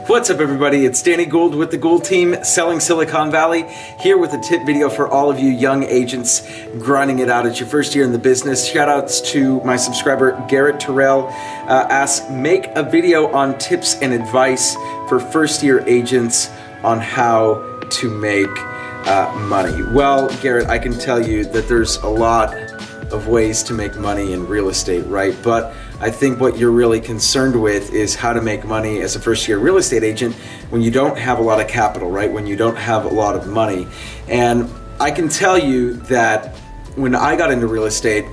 What's up, everybody? It's Danny Gould with the Gould team, selling Silicon Valley, here with a tip video for all of you young agents grinding it out. It's your first year in the business. Shout outs to my subscriber Garrett Terrell. Asks, make a video on tips and advice for first year agents on how to make money. Well, Garrett, I can tell you that there's a lot of ways to make money in real estate, right? But I think what you're really concerned with is how to make money as a first-year real estate agent when you don't have a lot of capital, right? When you don't have a lot of money. And I can tell you that when I got into real estate,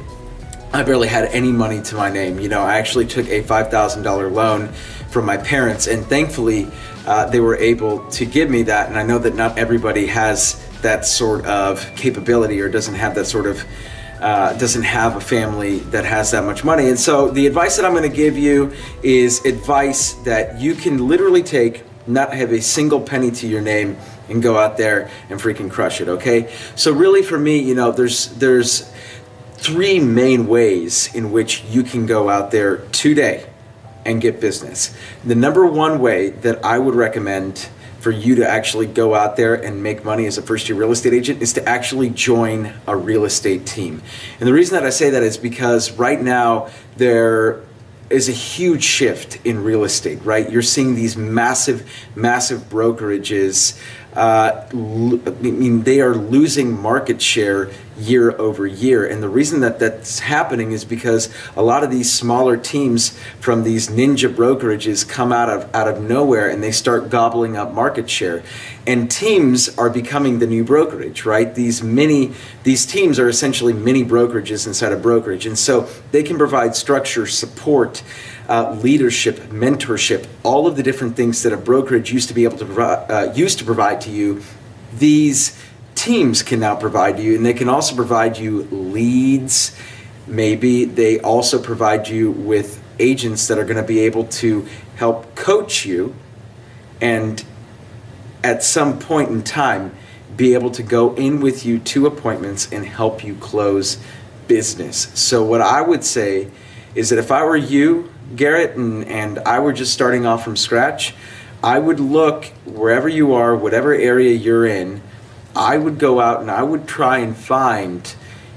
I barely had any money to my name. You know, I actually took a $5,000 loan from my parents, and thankfully they were able to give me that. And I know that not everybody has that sort of capability or doesn't have that sort of doesn't have a family that has that much money. And so the advice that I'm going to give you is advice that you can literally take, not have a single penny to your name, and go out there and freaking crush it, okay? So really for me, you know, there's three main ways in which you can go out there today and get business. The number one way that I would recommend for you to actually go out there and make money as a first-year real estate agent is to actually join a real estate team. And the reason that I say that is because right now there is a huge shift in real estate, right? You're seeing these massive brokerages. I mean, they are losing market share year over year, and the reason that that's happening is because a lot of these smaller teams from these ninja brokerages come out of nowhere, and they start gobbling up market share. And teams are becoming the new brokerage, right? These teams are essentially mini brokerages inside a brokerage, and so they can provide structure, support, leadership, mentorship, all of the different things that a brokerage used to be able to provide to you. These teams can now provide you, and they can also provide you leads. Maybe they also provide you with agents that are going to be able to help coach you, and at some point in time be able to go in with you to appointments and help you close business. So what I would say is that if I were you, Garrett, and I were just starting off from scratch, I would look wherever you are, whatever area you're in, I would go out and I would try and find,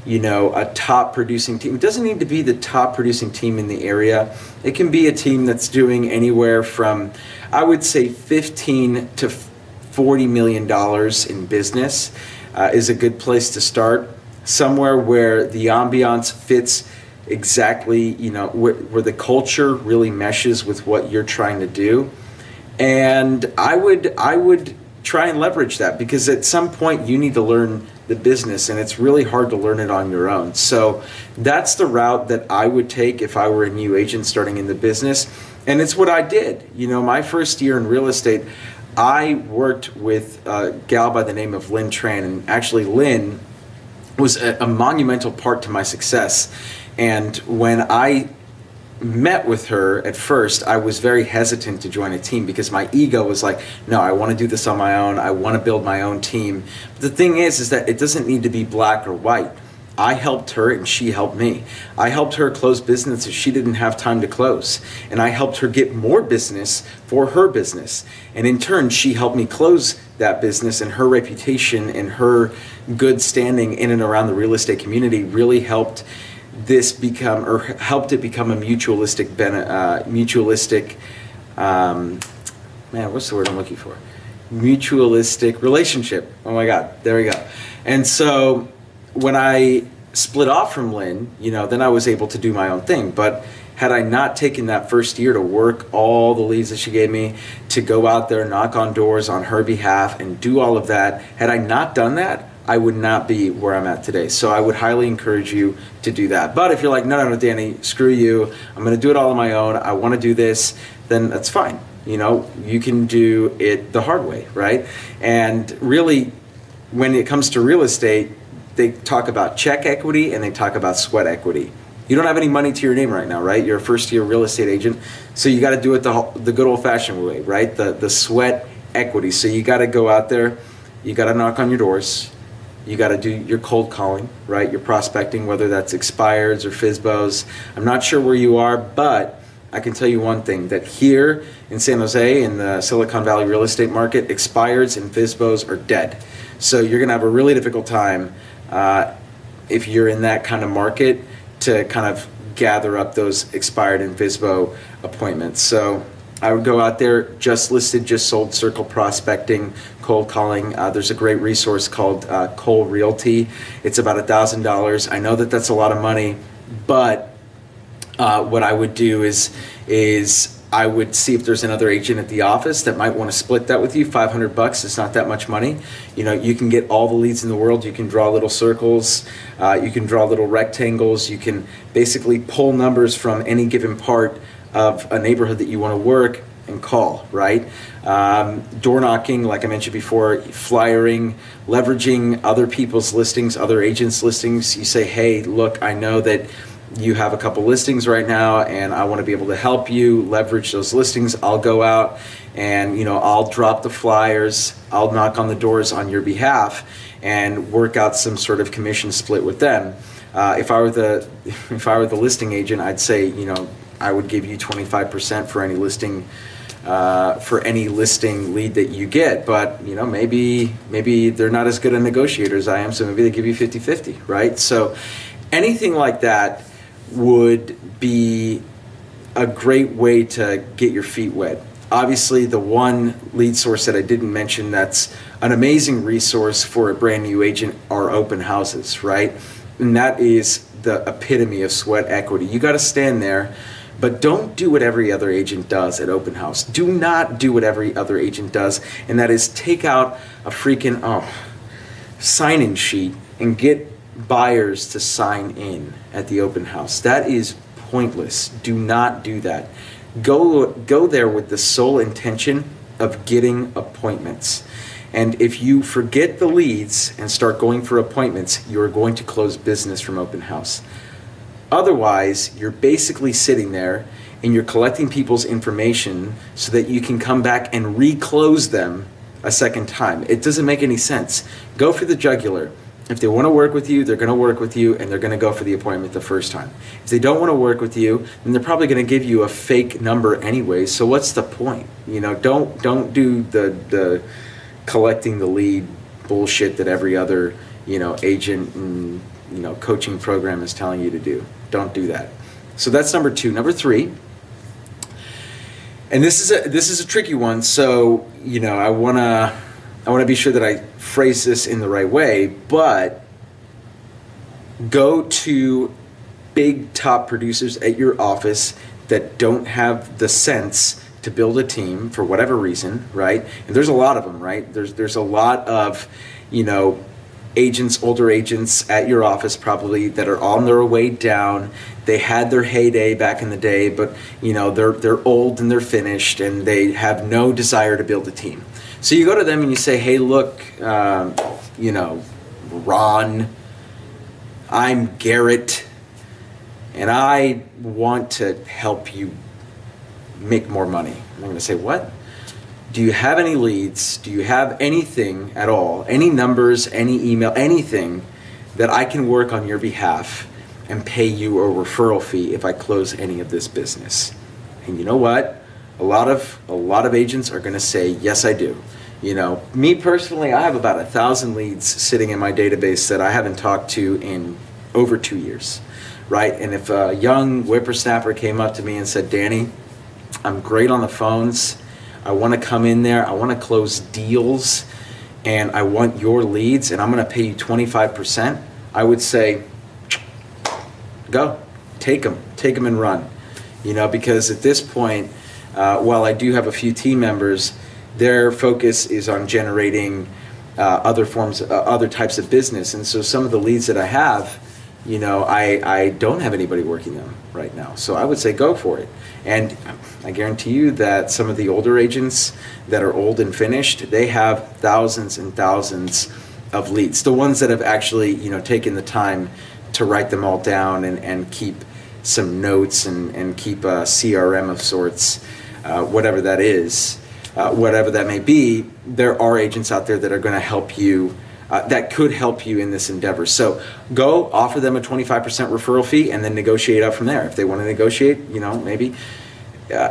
you know, a top producing team. It doesn't need to be the top producing team in the area. It can be a team that's doing anywhere from, I would say, $15 to $40 million in business is a good place to start. Somewhere where the ambiance fits exactly, you know, where the culture really meshes with what you're trying to do. And I would try and leverage that, because at some point you need to learn the business, and it's really hard to learn it on your own. So that's the route that I would take if I were a new agent starting in the business. And it's what I did. You know, my first year in real estate, I worked with a gal by the name of Lynn Tran, and actually Lynn was a monumental part to my success. And when I met with her at first, I was very hesitant to join a team because my ego was like, no, I want to do this on my own. I want to build my own team. But the thing is that it doesn't need to be black or white. I helped her and she helped me. I helped her close businesses she didn't have time to close. And I helped her get more business for her business. And in turn, she helped me close that business, and her reputation and her good standing in and around the real estate community really helped this become, or helped it become, a mutualistic man, what's the word I'm looking for? Mutualistic relationship. Oh my God, there we go. And so when I split off from Lynn, you know, then I was able to do my own thing. But had I not taken that first year to work all the leads that she gave me, to go out there, knock on doors on her behalf and do all of that, had I not done that, I would not be where I'm at today. So I would highly encourage you to do that. But if you're like, no, Danny, screw you, I'm gonna do it all on my own, I wanna do this, then that's fine. You know, you can do it the hard way, right? And really, when it comes to real estate, they talk about check equity and they talk about sweat equity. You don't have any money to your name right now, right? You're a first-year real estate agent, so you gotta do it the good old-fashioned way, right? The sweat equity. So you gotta go out there, you gotta knock on your doors, you got to do your cold calling, right? Your prospecting, whether that's expireds or FSBOs. I'm not sure where you are, but I can tell you one thing, that here in San Jose, in the Silicon Valley real estate market, expireds and FSBOs are dead. So you're going to have a really difficult time if you're in that kind of market to kind of gather up those expired and FSBO appointments. So I would go out there, just listed, just sold, circle prospecting, cold calling. There's a great resource called Cole Realty. It's about $1,000. I know that that's a lot of money, but what I would do is I would see if there's another agent at the office that might want to split that with you. $500, it's not that much money. You know, you can get all the leads in the world. You can draw little circles. You can draw little rectangles. You can basically pull numbers from any given part of a neighborhood that you want to work and call, right? Door knocking, like I mentioned before, flyering, leveraging other people's listings, other agents' listings. You say, hey, look, I know that you have a couple listings right now and I want to be able to help you leverage those listings. I'll go out and, you know, I'll drop the flyers, I'll knock on the doors on your behalf and work out some sort of commission split with them. If I were the listing agent, I'd say, you know, I would give you 25% for any listing lead that you get, but you know, maybe they're not as good a negotiator as I am, so maybe they give you 50-50, right? So anything like that would be a great way to get your feet wet. Obviously, the one lead source that I didn't mention that's an amazing resource for a brand new agent are open houses, right? And that is the epitome of sweat equity. You got to stand there. But don't do what every other agent does at open house. Do not do what every other agent does, and that is take out a freaking sign-in sheet and get buyers to sign in at the open house. That is pointless. Do not do that. Go there with the sole intention of getting appointments. And if you forget the leads and start going for appointments, you're going to close business from open house. Otherwise, you're basically sitting there and you're collecting people's information so that you can come back and reclose them a second time. It doesn't make any sense. Go for the jugular. If they want to work with you, they're going to work with you and they're going to go for the appointment the first time. If they don't want to work with you, then they're probably going to give you a fake number anyway. So what's the point? You know, don't do the collecting the lead bullshit that every other, you know, agent and, you know, coaching program is telling you to do. Don't do that. So that's number 2. Number 3, and this is a tricky one. So, you know, I wanna be sure that I phrase this in the right way. But go to big top producers at your office that don't have the sense to build a team for whatever reason, right? And there's a lot of them, right? There's a lot of, you know, agents, older agents at your office probably that are on their way down. They had their heyday back in the day, but you know, they're old and they're finished and they have no desire to build a team. So you go to them and you say, hey, look, you know, Ron, I'm Garrett, and I want to help you make more money. And they're going to say, what? Do you have any leads? Do you have anything at all? Any numbers, any email, anything that I can work on your behalf and pay you a referral fee if I close any of this business? And you know what? A lot of agents are going to say, yes, I do. You know, me personally, I have about 1,000 leads sitting in my database that I haven't talked to in over 2 years, right? And if a young whippersnapper came up to me and said, Danny, I'm great on the phones. I want to come in there. I want to close deals, and I want your leads, and I'm going to pay you 25%. I would say, go, take them and run. You know, because at this point, while I do have a few team members, their focus is on generating other types of business, and so some of the leads that I have, you know, I don't have anybody working them right now. So I would say go for it. And I guarantee you that some of the older agents that are old and finished, they have thousands and thousands of leads. The ones that have actually, you know, taken the time to write them all down and keep some notes and keep a CRM of sorts, whatever that is, whatever that may be, there are agents out there that are going to help you, that could help you in this endeavor. So go offer them a 25% referral fee and then negotiate up from there. If they want to negotiate, you know, maybe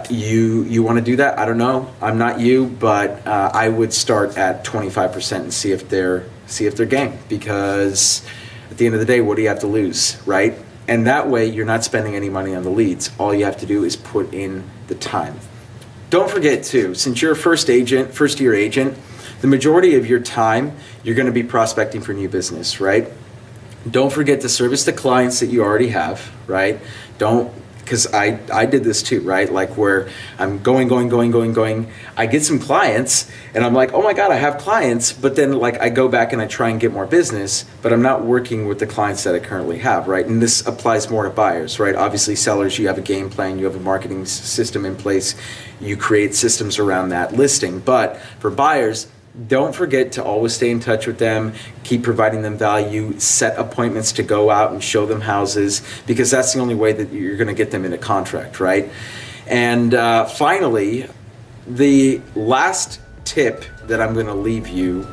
You want to do that? I don't know. I'm not you, but I would start at 25% and see if they're game, because at the end of the day, what do you have to lose, right? And that way, you're not spending any money on the leads. All you have to do is put in the time. Don't forget too, since you're a first year agent, the majority of your time, you're going to be prospecting for new business, right? Don't forget to service the clients that you already have, right? Because I did this too, right? Like where I'm going. I get some clients and I'm like, oh my God, I have clients. But then like I go back and I try and get more business, but I'm not working with the clients that I currently have, right? And this applies more to buyers, right? Obviously sellers, you have a game plan, you have a marketing system in place, you create systems around that listing. But for buyers, don't forget to always stay in touch with them, keep providing them value, set appointments to go out and show them houses, because that's the only way that you're going to get them in a contract, right? And finally, the last tip that I'm going to leave you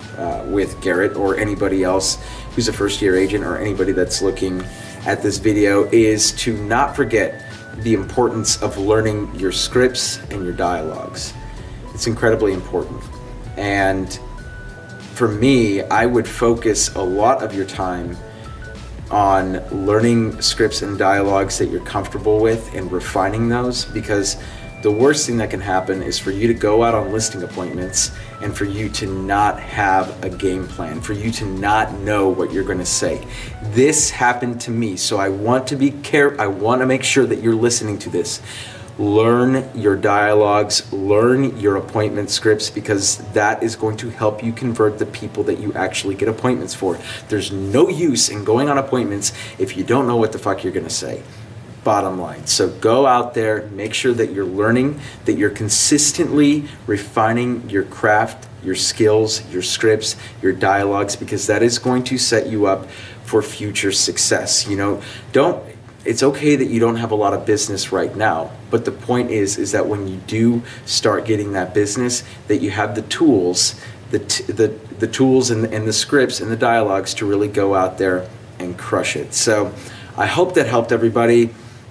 with, Garrett, or anybody else who's a first-year agent or anybody that's looking at this video, is to not forget the importance of learning your scripts and your dialogues. It's incredibly important. And for me, I would focus a lot of your time on learning scripts and dialogues that you're comfortable with and refining those, because the worst thing that can happen is for you to go out on listing appointments and for you to not have a game plan, for you to not know what you're going to say. This happened to me, so I want to be careful. I want to make sure that you're listening to this. Learn your dialogues, learn your appointment scripts, because that is going to help you convert the people that you actually get appointments for. There's no use in going on appointments if you don't know what the fuck you're going to say. Bottom line. So go out there, make sure that you're learning, that you're consistently refining your craft, your skills, your scripts, your dialogues, because that is going to set you up for future success. It's okay that you don't have a lot of business right now, but the point is that when you do start getting that business, that you have the tools, the tools and the scripts and the dialogues to really go out there and crush it. So I hope that helped everybody.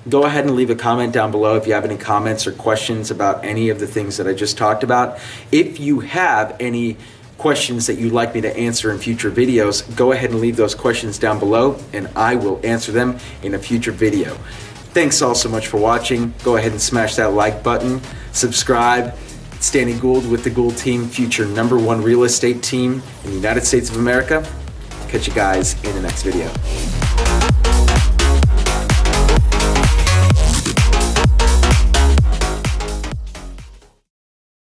Go ahead and leave a comment down below if you have any comments or questions about any of the things that I just talked about. If you have any questions that you'd like me to answer in future videos, go ahead and leave those questions down below and I will answer them in a future video. Thanks all so much for watching. Go ahead and smash that like button, subscribe. It's Danny Gould with the Gould team, future #1 real estate team in the United States of America. Catch you guys in the next video.